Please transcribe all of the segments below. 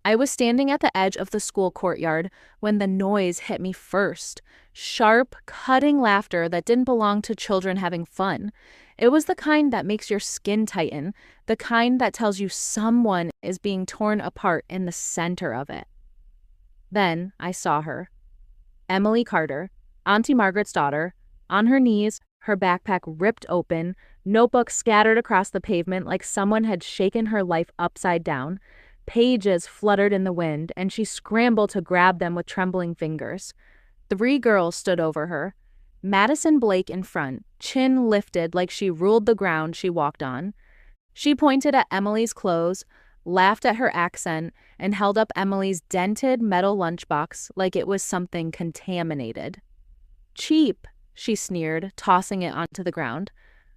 I was standing at the edge of the school courtyard when the noise hit me first. Sharp, cutting laughter that didn't belong to children having fun. It was the kind that makes your skin tighten, the kind that tells you someone is being torn apart in the center of it. Then I saw her. Emily Carter, Auntie Margaret's daughter, on her knees, her backpack ripped open, notebooks scattered across the pavement like someone had shaken her life upside down. Pages fluttered in the wind, and she scrambled to grab them with trembling fingers. 3 girls stood over her. Madison Blake in front, chin lifted like she ruled the ground she walked on. She pointed at Emily's clothes, laughed at her accent, and held up Emily's dented metal lunchbox like it was something contaminated. "Cheap," she sneered, tossing it onto the ground.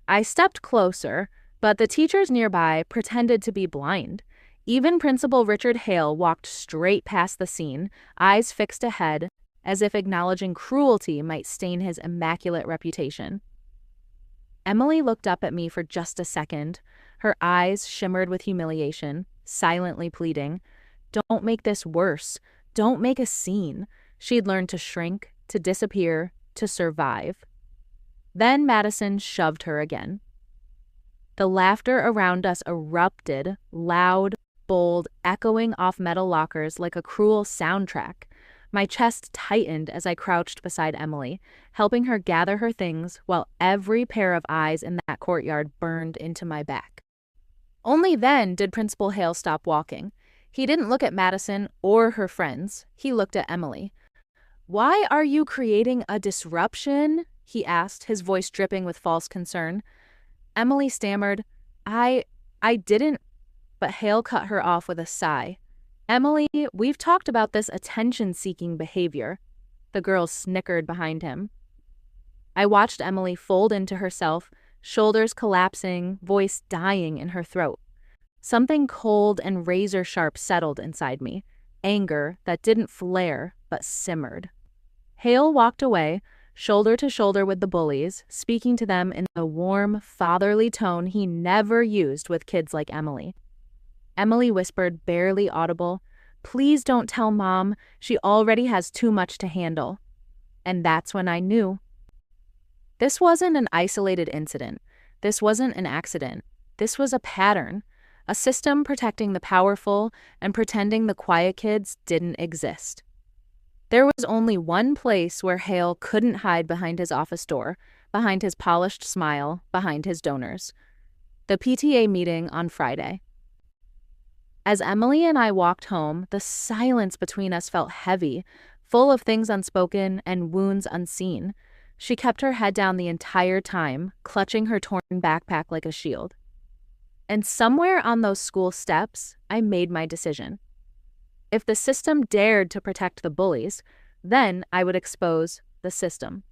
I stepped closer, but the teachers nearby pretended to be blind. Even Principal Richard Hale walked straight past the scene, eyes fixed ahead, as if acknowledging cruelty might stain his immaculate reputation. Emily looked up at me for just a second. Her eyes shimmered with humiliation, silently pleading, "Don't make this worse. Don't make a scene." She'd learned to shrink, to disappear, to survive. Then Madison shoved her again. The laughter around us erupted, loud, bold, echoing off metal lockers like a cruel soundtrack. My chest tightened as I crouched beside Emily, helping her gather her things while every pair of eyes in that courtyard burned into my back. Only then did Principal Hale stop walking. He didn't look at Madison or her friends. He looked at Emily. "Why are you creating a disruption?" he asked, his voice dripping with false concern. Emily stammered, I didn't," but Hale cut her off with a sigh. "Emily, we've talked about this attention-seeking behavior." The girls snickered behind him. I watched Emily fold into herself, shoulders collapsing, voice dying in her throat. Something cold and razor-sharp settled inside me, anger that didn't flare but simmered. Hale walked away, shoulder to shoulder with the bullies, speaking to them in the warm, fatherly tone he never used with kids like Emily. Emily whispered, barely audible, "Please don't tell Mom. She already has too much to handle." And that's when I knew. This wasn't an isolated incident. This wasn't an accident. This was a pattern, a system protecting the powerful and pretending the quiet kids didn't exist. There was only one place where Hale couldn't hide behind his office door, behind his polished smile, behind his donors. The PTA meeting on Friday. As Emily and I walked home, the silence between us felt heavy, full of things unspoken and wounds unseen. She kept her head down the entire time, clutching her torn backpack like a shield. And somewhere on those school steps, I made my decision. If the system dared to protect the bullies, then I would expose the system.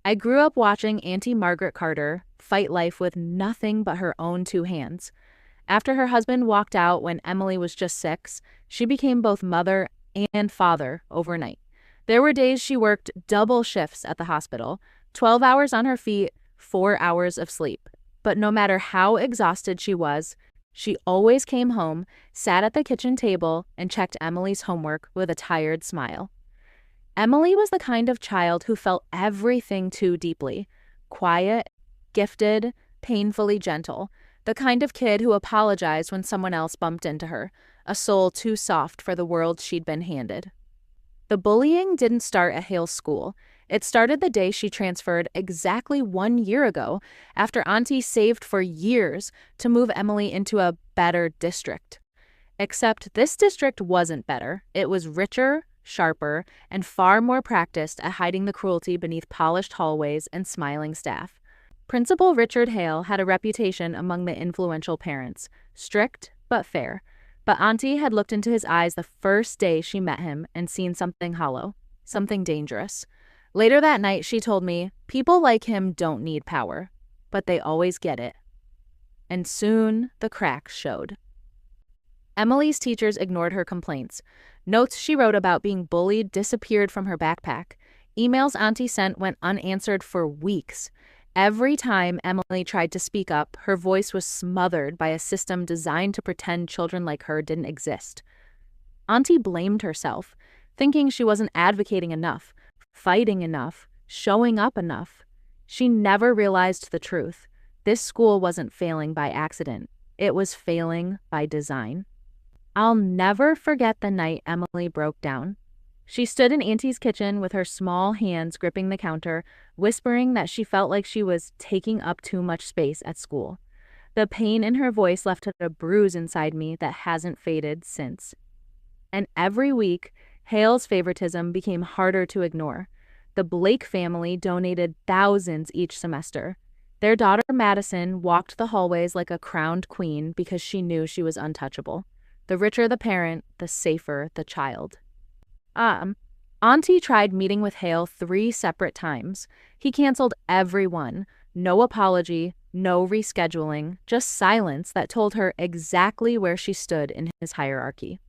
I grew up watching Auntie Margaret Carter fight life with nothing but her own 2 hands. After her husband walked out when Emily was just 6, she became both mother and father overnight. There were days she worked double shifts at the hospital, 12 hours on her feet, 4 hours of sleep. But no matter how exhausted she was, she always came home, sat at the kitchen table, and checked Emily's homework with a tired smile. Emily was the kind of child who felt everything too deeply. Quiet, gifted, painfully gentle. The kind of kid who apologized when someone else bumped into her, a soul too soft for the world she'd been handed. The bullying didn't start at Hale's school. It started the day she transferred exactly 1 year ago, after Auntie saved for years to move Emily into a better district. Except this district wasn't better. It was richer, sharper, and far more practiced at hiding the cruelty beneath polished hallways and smiling staff. Principal Richard Hale had a reputation among the influential parents, strict but fair. But Auntie had looked into his eyes the first day she met him and seen something hollow, something dangerous. Later that night, she told me, people like him don't need power, but they always get it. And soon, the cracks showed. Emily's teachers ignored her complaints. Notes she wrote about being bullied disappeared from her backpack. Emails Auntie sent went unanswered for weeks. Every time Emily tried to speak up, her voice was smothered by a system designed to pretend children like her didn't exist. Aunty blamed herself, thinking she wasn't advocating enough, fighting enough, showing up enough. She never realized the truth. This school wasn't failing by accident. It was failing by design. I'll never forget the night Emily broke down. She stood in Auntie's kitchen with her small hands gripping the counter, whispering that she felt like she was taking up too much space at school. The pain in her voice left a bruise inside me that hasn't faded since. And every week, Hale's favoritism became harder to ignore. The Blake family donated thousands each semester. Their daughter Madison walked the hallways like a crowned queen because she knew she was untouchable. The richer the parent, the safer the child. Aunty tried meeting with Hale 3 separate times. He canceled every one. No apology, no rescheduling, just silence that told her exactly where she stood in his hierarchy.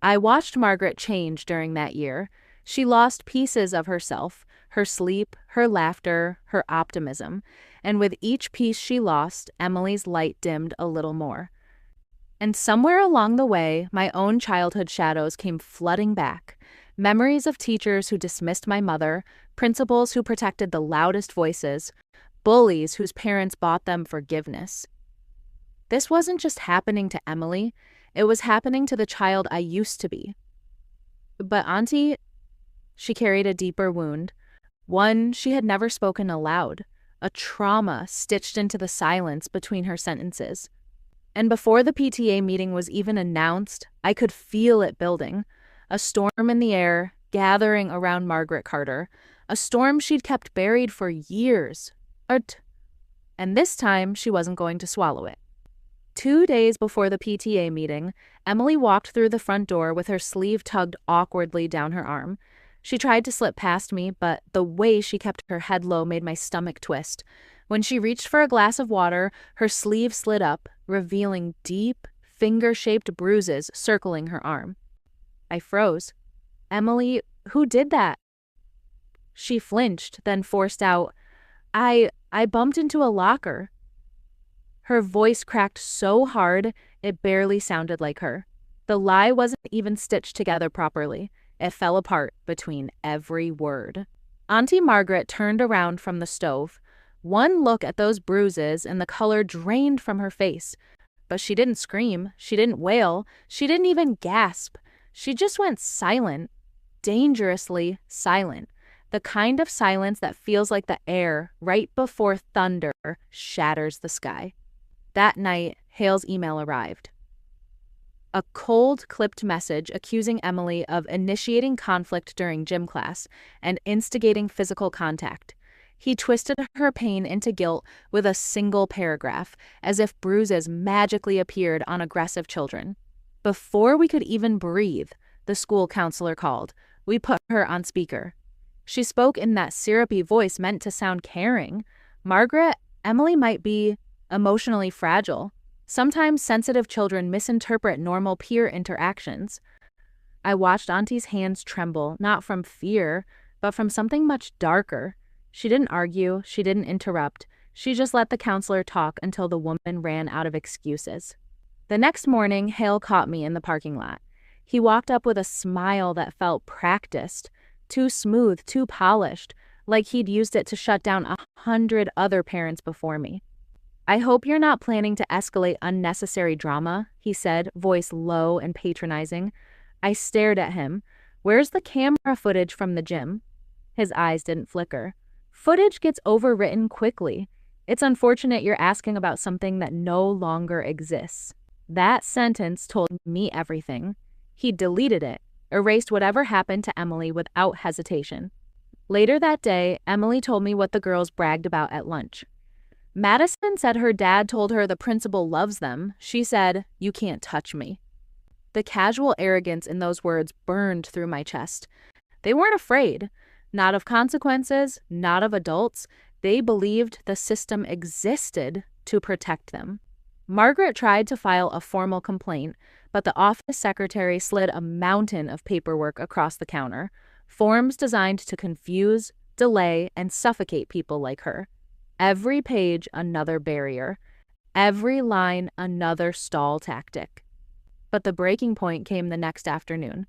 I watched Margaret change during that year. She lost pieces of herself, her sleep, her laughter, her optimism. And with each piece she lost, Emily's light dimmed a little more. And somewhere along the way, my own childhood shadows came flooding back. Memories of teachers who dismissed my mother, principals who protected the loudest voices, bullies whose parents bought them forgiveness. This wasn't just happening to Emily, it was happening to the child I used to be. But Aunty, she carried a deeper wound, one she had never spoken aloud, a trauma stitched into the silence between her sentences. And before the PTA meeting was even announced, I could feel it building. A storm in the air, gathering around Margaret Carter. A storm she'd kept buried for years. And this time, she wasn't going to swallow it. 2 days before the PTA meeting, Emily walked through the front door with her sleeve tugged awkwardly down her arm. She tried to slip past me, but the way she kept her head low made my stomach twist. When she reached for a glass of water, her sleeve slid up, revealing deep, finger-shaped bruises circling her arm. I froze. Emily, who did that? She flinched, then forced out, I bumped into a locker. Her voice cracked so hard, it barely sounded like her. The lie wasn't even stitched together properly. It fell apart between every word. Aunty Margaret turned around from the stove. One look at those bruises and the color drained from her face. But she didn't scream, she didn't wail, she didn't even gasp. She just went silent, dangerously silent. The kind of silence that feels like the air right before thunder shatters the sky. That night, Hale's email arrived. A cold, clipped message accusing Emily of initiating conflict during gym class and instigating physical contact. He twisted her pain into guilt with a single paragraph, as if bruises magically appeared on aggressive children. Before we could even breathe, the school counselor called. We put her on speaker. She spoke in that syrupy voice meant to sound caring. Margaret, Emily might be emotionally fragile. Sometimes sensitive children misinterpret normal peer interactions. I watched Auntie's hands tremble, not from fear, but from something much darker. She didn't argue, she didn't interrupt. She just let the counselor talk until the woman ran out of excuses. The next morning, Hale caught me in the parking lot. He walked up with a smile that felt practiced, too smooth, too polished, like he'd used it to shut down 100 other parents before me. I hope you're not planning to escalate unnecessary drama, he said, voice low and patronizing. I stared at him. Where's the camera footage from the gym? His eyes didn't flicker. Footage gets overwritten quickly. It's unfortunate you're asking about something that no longer exists. That sentence told me everything. He deleted it, erased whatever happened to Emily without hesitation. Later that day, Emily told me what the girls bragged about at lunch. Madison said her dad told her the principal loves them. She said, "You can't touch me." The casual arrogance in those words burned through my chest. They weren't afraid. Not of consequences, not of adults. They believed the system existed to protect them. Margaret tried to file a formal complaint, but the office secretary slid a mountain of paperwork across the counter, forms designed to confuse, delay, and suffocate people like her. Every page another barrier, every line another stall tactic. But the breaking point came the next afternoon.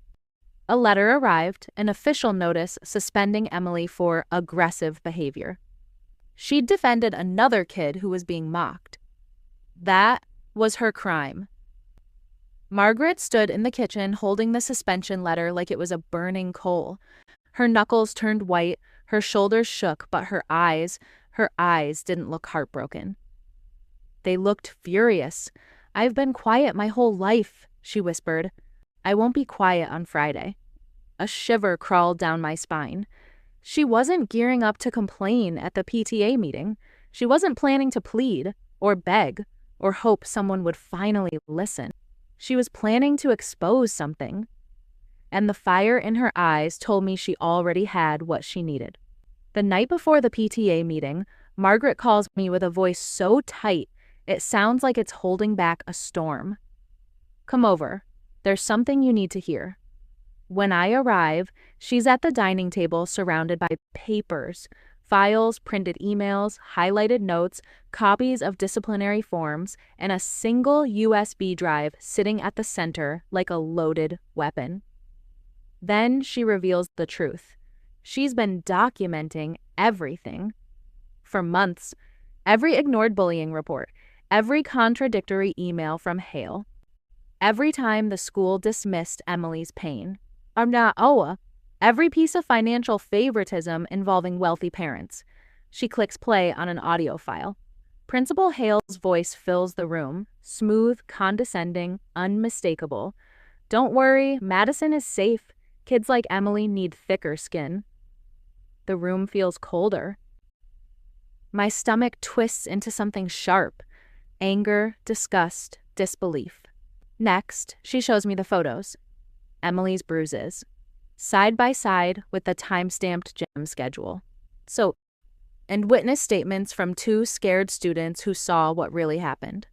A letter arrived, an official notice suspending Emily for aggressive behavior. She'd defended another kid who was being mocked. That was her crime. Margaret stood in the kitchen holding the suspension letter like it was a burning coal. Her knuckles turned white, her shoulders shook, but her eyes didn't look heartbroken. They looked furious. "I've been quiet my whole life," she whispered. "I won't be quiet on Friday." A shiver crawled down my spine. She wasn't gearing up to complain at the PTA meeting. She wasn't planning to plead, or beg, or hope someone would finally listen. She was planning to expose something. And the fire in her eyes told me she already had what she needed. The night before the PTA meeting, Margaret calls me with a voice so tight it sounds like it's holding back a storm. "Come over. There's something you need to hear." When I arrive, she's at the dining table surrounded by papers, files, printed emails, highlighted notes, copies of disciplinary forms, and a single USB drive sitting at the center like a loaded weapon. Then she reveals the truth. She's been documenting everything. For months, every ignored bullying report, every contradictory email from Hale, every time the school dismissed Emily's pain. Every piece of financial favoritism involving wealthy parents. She clicks play on an audio file. Principal Hale's voice fills the room, smooth, condescending, unmistakable. "Don't worry, Madison is safe. Kids like Emily need thicker skin." The room feels colder. My stomach twists into something sharp. Anger, disgust, disbelief. Next, she shows me the photos. Emily's bruises, side by side with the time-stamped gym schedule. And witness statements from 2 scared students who saw what really happened.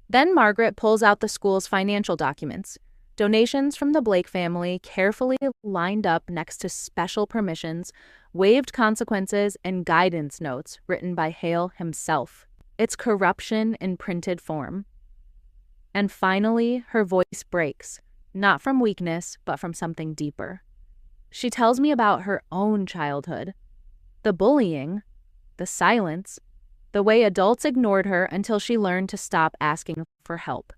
Then Margaret pulls out the school's financial documents, donations from the Blake family carefully lined up next to special permissions, waived consequences, and guidance notes written by Hale himself. It's corruption in printed form. And finally, her voice breaks. Not from weakness, but from something deeper. She tells me about her own childhood. The bullying, the silence, the way adults ignored her until she learned to stop asking for help.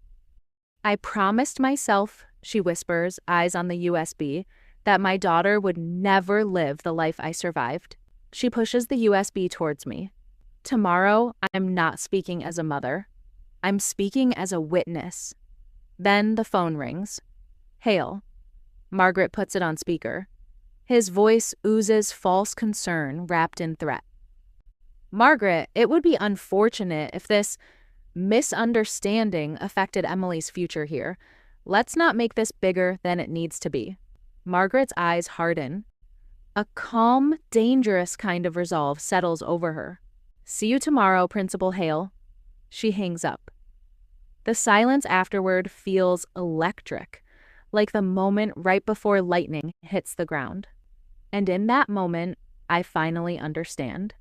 "I promised myself," she whispers, eyes on the USB, "that my daughter would never live the life I survived." She pushes the USB towards me. "Tomorrow, I'm not speaking as a mother. I'm speaking as a witness." Then the phone rings. "Hale." Margaret puts it on speaker. His voice oozes false concern wrapped in threat. "Margaret, it would be unfortunate if this misunderstanding affected Emily's future here. Let's not make this bigger than it needs to be." Margaret's eyes harden. A calm, dangerous kind of resolve settles over her. "See you tomorrow, Principal Hale." She hangs up. The silence afterward feels electric, like the moment right before lightning hits the ground. And in that moment, I finally understand.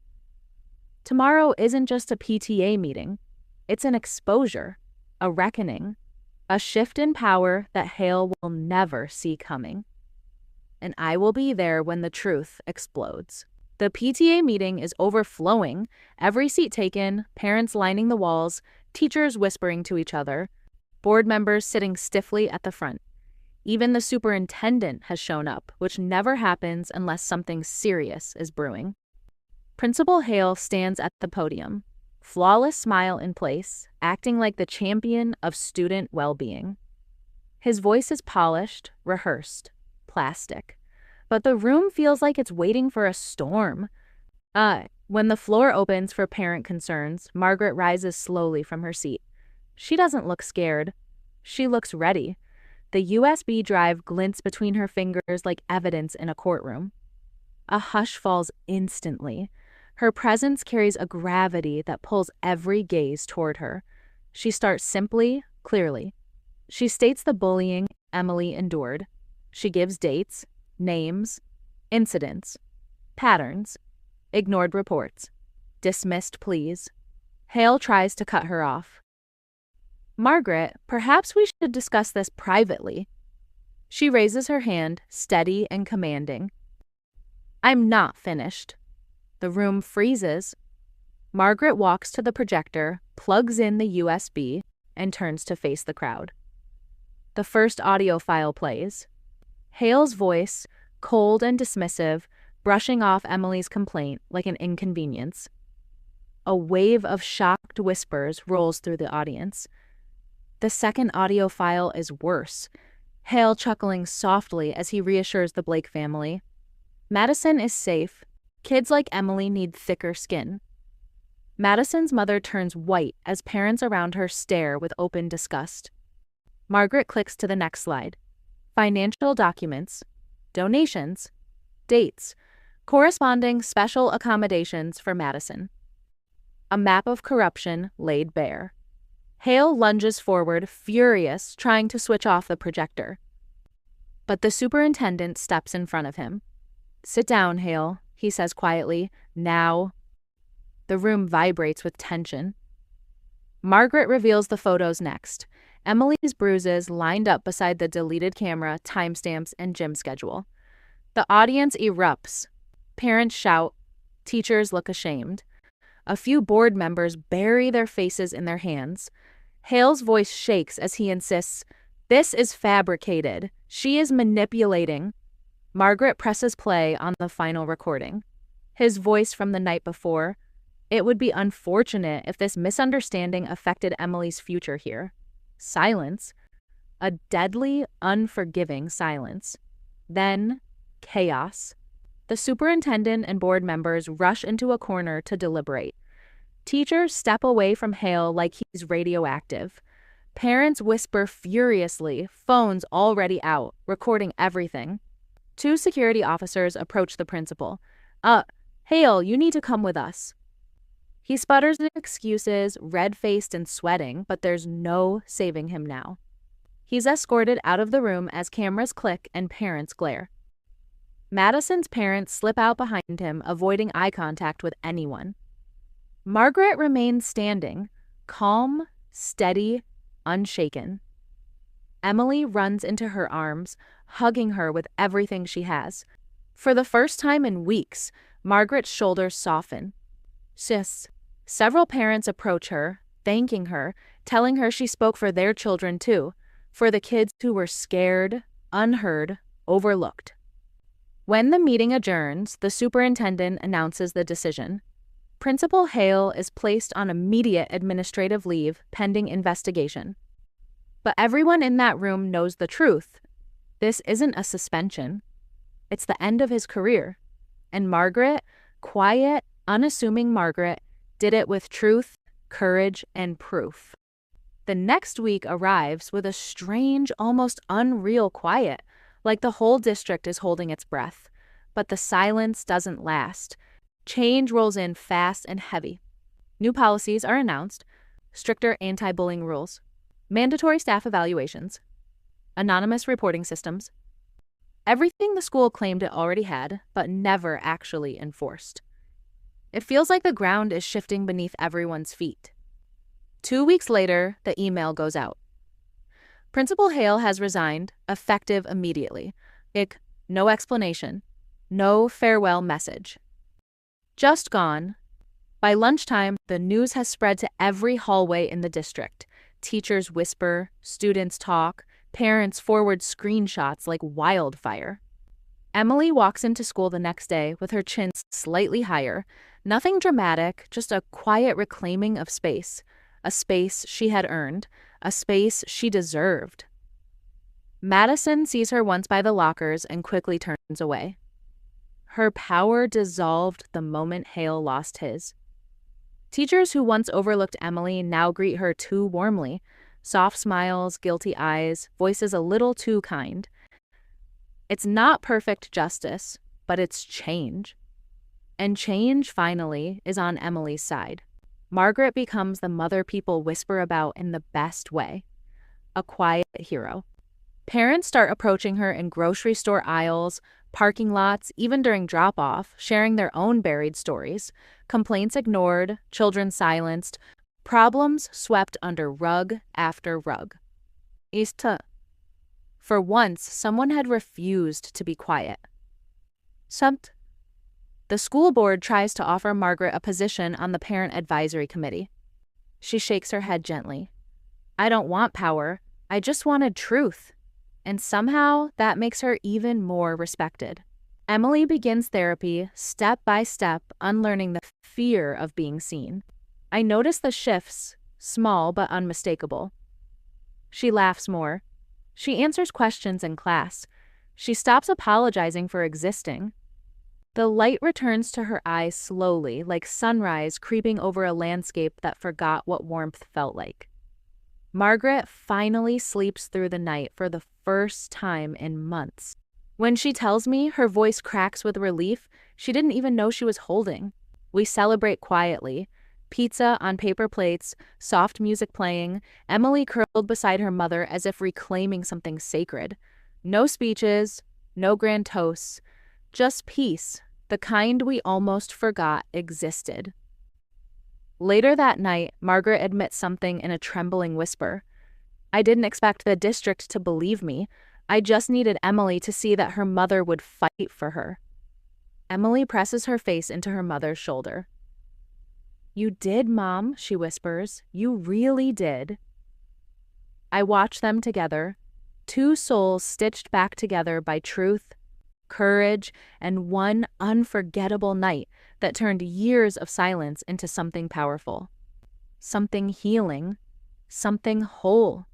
Tomorrow isn't just a PTA meeting. It's an exposure, a reckoning, a shift in power that Hale will never see coming. And I will be there when the truth explodes. The PTA meeting is overflowing, every seat taken, parents lining the walls, teachers whispering to each other, board members sitting stiffly at the front. Even the superintendent has shown up, which never happens unless something serious is brewing. Principal Hale stands at the podium, flawless smile in place, acting like the champion of student well-being. His voice is polished, rehearsed, plastic, but the room feels like it's waiting for a storm. When the floor opens for parent concerns, Margaret rises slowly from her seat. She doesn't look scared. She looks ready. The USB drive glints between her fingers like evidence in a courtroom. A hush falls instantly. Her presence carries a gravity that pulls every gaze toward her. She starts simply, clearly. She states the bullying Emily endured. She gives dates, names, incidents, patterns, ignored reports, dismissed pleas. Hale tries to cut her off. Margaret, perhaps we should discuss this privately. She raises her hand, steady and commanding. I'm not finished. The room freezes. Margaret walks to the projector, plugs in the USB, and turns to face the crowd. The first audio file plays. Hale's voice, cold and dismissive, brushing off Emily's complaint like an inconvenience. A wave of shocked whispers rolls through the audience. The second audio file is worse, Hale chuckling softly as he reassures the Blake family. Madison is safe. Kids like Emily need thicker skin. Madison's mother turns white as parents around her stare with open disgust. Margaret clicks to the next slide. Financial documents, donations, dates, corresponding special accommodations for Madison. A map of corruption laid bare. Hale lunges forward, furious, trying to switch off the projector. But the superintendent steps in front of him. Sit down, Hale, he says quietly. Now. The room vibrates with tension. Margaret reveals the photos next. Emily's bruises lined up beside the deleted camera, timestamps, and gym schedule. The audience erupts. Parents shout. Teachers look ashamed. A few board members bury their faces in their hands. Hale's voice shakes as he insists, "This is fabricated. She is manipulating." Margaret presses play on the final recording. His voice from the night before, "It would be unfortunate if this misunderstanding affected Emily's future here." Silence. A deadly, unforgiving silence. Then, chaos. The superintendent and board members rush into a corner to deliberate. Teachers step away from Hale like he's radioactive. Parents whisper furiously, phones already out, recording everything. 2 security officers approach the principal. Hale, you need to come with us." He sputters excuses, red-faced and sweating, but there's no saving him now. He's escorted out of the room as cameras click and parents glare. Madison's parents slip out behind him, avoiding eye contact with anyone. Margaret remains standing, calm, steady, unshaken. Emily runs into her arms, hugging her with everything she has. For the first time in weeks, Margaret's shoulders soften. "Sis." Several parents approach her, thanking her, telling her she spoke for their children too, for the kids who were scared, unheard, overlooked. When the meeting adjourns, the superintendent announces the decision. Principal Hale is placed on immediate administrative leave pending investigation. But everyone in that room knows the truth. This isn't a suspension. It's the end of his career. And Margaret, quiet, unassuming Margaret, did it with truth, courage, and proof. The next week arrives with a strange, almost unreal quiet, like the whole district is holding its breath. But the silence doesn't last. Change rolls in fast and heavy. New policies are announced, stricter anti-bullying rules, mandatory staff evaluations, anonymous reporting systems. Everything the school claimed it already had, but never actually enforced. It feels like the ground is shifting beneath everyone's feet. 2 weeks later, the email goes out. Principal Hale has resigned, effective immediately. No explanation. No farewell message. Just gone. By lunchtime, the news has spread to every hallway in the district. Teachers whisper, students talk, parents forward screenshots like wildfire. Emily walks into school the next day with her chin slightly higher. Nothing dramatic, just a quiet reclaiming of space. A space she had earned, a space she deserved. Madison sees her once by the lockers and quickly turns away. Her power dissolved the moment Hale lost his. Teachers who once overlooked Emily now greet her too warmly. Soft smiles, guilty eyes, voices a little too kind. It's not perfect justice, but it's change. And change, finally, is on Emily's side. Margaret becomes the mother people whisper about in the best way. A quiet hero. Parents start approaching her in grocery store aisles, parking lots, even during drop-off, sharing their own buried stories. Complaints ignored, children silenced, Problems swept under rug after rug. Ista. For once, someone had refused to be quiet. Sumt. The school board tries to offer Margaret a position on the parent advisory committee. She shakes her head gently. I don't want power. I just wanted truth. And somehow that makes her even more respected. Emily begins therapy, step by step, unlearning the fear of being seen. I notice the shifts, small but unmistakable. She laughs more. She answers questions in class. She stops apologizing for existing. The light returns to her eyes slowly, like sunrise creeping over a landscape that forgot what warmth felt like. Margaret finally sleeps through the night for the first time in months. When she tells me, her voice cracks with relief she didn't even know she was holding. We celebrate quietly. Pizza on paper plates, soft music playing, Emily curled beside her mother as if reclaiming something sacred. No speeches, no grand toasts, just peace, the kind we almost forgot existed. Later that night, Margaret admits something in a trembling whisper. I didn't expect the district to believe me. I just needed Emily to see that her mother would fight for her. Emily presses her face into her mother's shoulder. You did, Mom, she whispers. You really did. I watch them together, two souls stitched back together by truth, courage, and one unforgettable night that turned years of silence into something powerful, something healing, something whole.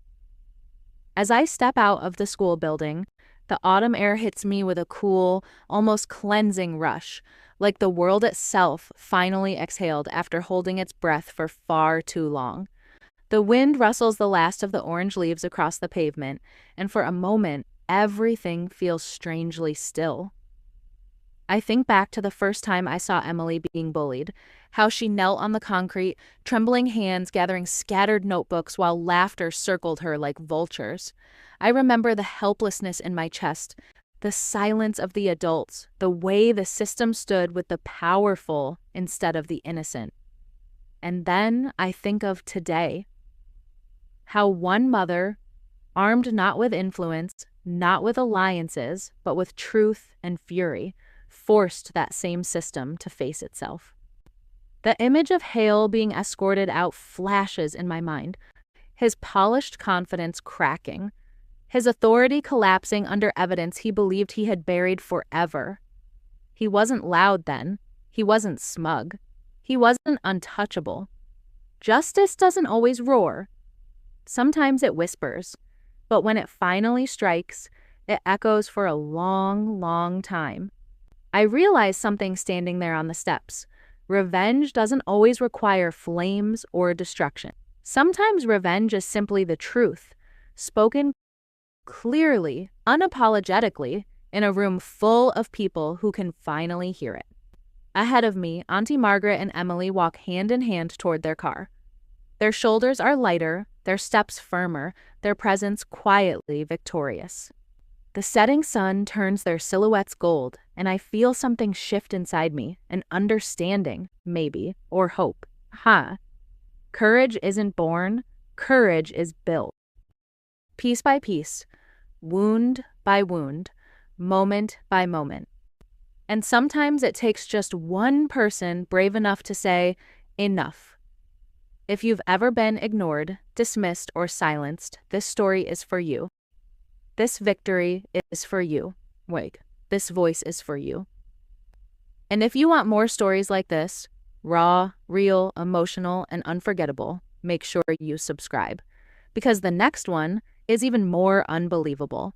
As I step out of the school building, the autumn air hits me with a cool, almost cleansing rush, like the world itself finally exhaled after holding its breath for far too long. The wind rustles the last of the orange leaves across the pavement, and for a moment, everything feels strangely still. I think back to the first time I saw Emily being bullied, how she knelt on the concrete, trembling hands gathering scattered notebooks while laughter circled her like vultures. I remember the helplessness in my chest, the silence of the adults, the way the system stood with the powerful instead of the innocent. And then I think of today. How one mother, armed not with influence, not with alliances, but with truth and fury, forced that same system to face itself. The image of Hale being escorted out flashes in my mind, his polished confidence cracking, his authority collapsing under evidence he believed he had buried forever. He wasn't loud then. He wasn't smug. He wasn't untouchable. Justice doesn't always roar. Sometimes it whispers, but when it finally strikes, it echoes for a long, long time. I realized something standing there on the steps. Revenge doesn't always require flames or destruction. Sometimes revenge is simply the truth, spoken clearly, unapologetically, in a room full of people who can finally hear it. Ahead of me, Aunty Margaret and Emily walk hand in hand toward their car. Their shoulders are lighter, their steps firmer, their presence quietly victorious. The setting sun turns their silhouettes gold, and I feel something shift inside me, an understanding, maybe, or hope. Courage isn't born, courage is built. Piece by piece, wound by wound, moment by moment. And sometimes it takes just one person brave enough to say, enough. If you've ever been ignored, dismissed, or silenced, this story is for you. This victory is for you. This voice is for you. And if you want more stories like this, raw, real, emotional, and unforgettable, make sure you subscribe. Because the next one is even more unbelievable.